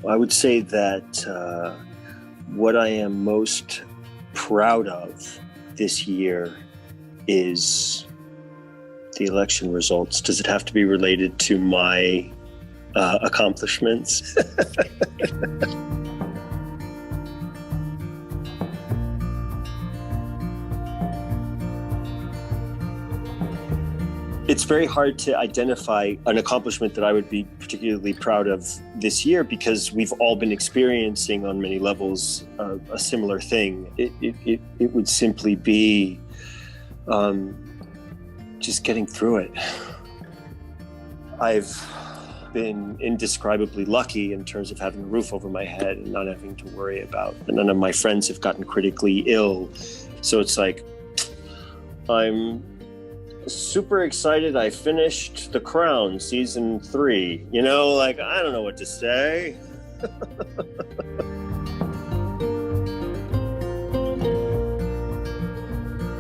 I would say that what I am most proud of this year is the election results. Does it have to be related to my accomplishments? It's very hard to identify an accomplishment that I would be particularly proud of this year, because we've all been experiencing on many levels a similar thing. It would simply be just getting through it. I've been indescribably lucky in terms of having a roof over my head and not having to worry about, and none of my friends have gotten critically ill. So it's like, I'm super excited I finished The Crown season 3. You know, like, I don't know what to say.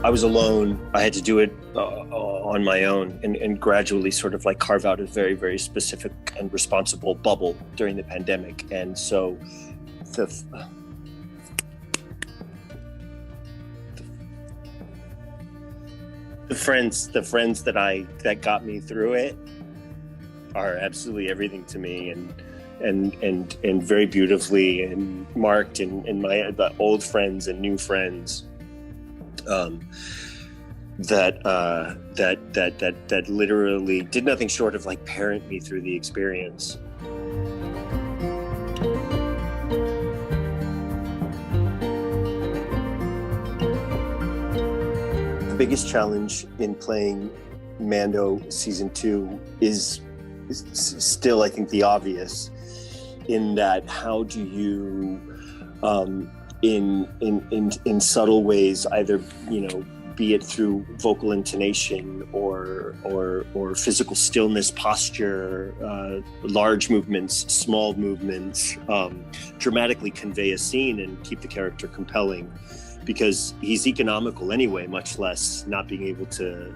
I was alone. I had to do it on my own and gradually sort of like carve out a very, very specific and responsible bubble during the pandemic. And so the friends that got me through it are absolutely everything to me, and very beautifully and marked in my old friends and new friends that literally did nothing short of like parent me through the experience. The biggest challenge in playing Mando season 2 is still, I think, the obvious, in that how do you in subtle ways, either, you know, be it through vocal intonation or physical stillness, posture, large movements, small movements, dramatically convey a scene and keep the character compelling, because he's economical anyway, much less not being able to,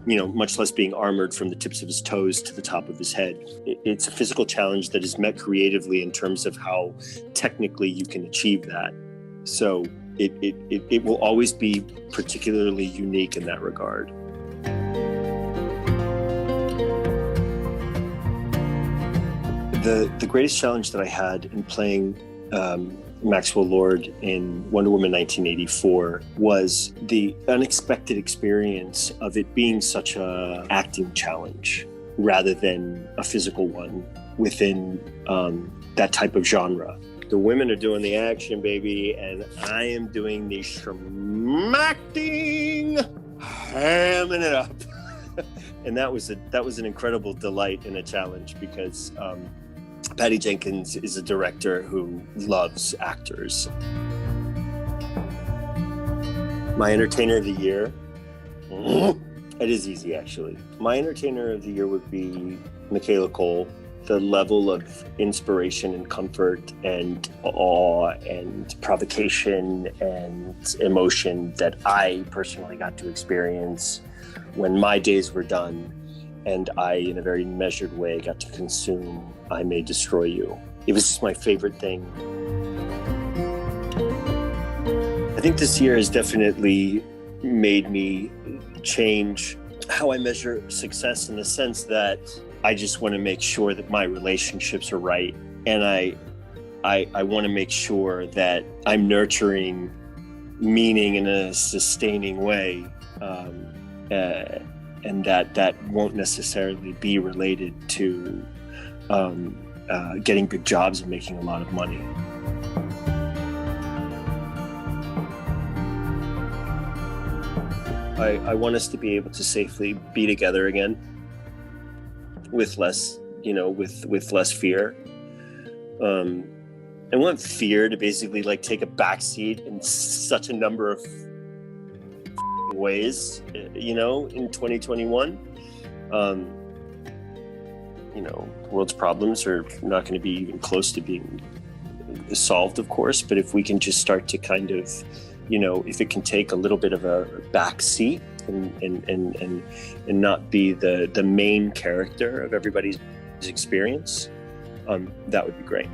you know, much less being armored from the tips of his toes to the top of his head. It's a physical challenge that is met creatively in terms of how technically you can achieve that. So it will always be particularly unique in that regard. The greatest challenge that I had in playing Maxwell Lord in Wonder Woman 1984 was the unexpected experience of it being such a acting challenge rather than a physical one within that type of genre. The women are doing the action, baby, and I am doing the schmacting, hamming it up. And that was an incredible delight and a challenge, because Patty Jenkins is a director who loves actors. My entertainer of the year, it is easy actually. My entertainer of the year would be Michaela Cole. The level of inspiration and comfort and awe and provocation and emotion that I personally got to experience when my days were done, and I, in a very measured way, got to consume I May Destroy You. It was just my favorite thing. I think this year has definitely made me change how I measure success, in the sense that I just want to make sure that my relationships are right, and I want to make sure that I'm nurturing meaning in a sustaining way, and that won't necessarily be related to getting big jobs and making a lot of money. I want us to be able to safely be together again, with less, with less fear. I want fear to basically like take a backseat in such a number of ways, in 2021. The world's problems are not going to be even close to being solved, of course, but if we can just start to kind of, if it can take a little bit of a backseat and not be the main character of everybody's experience, that would be great.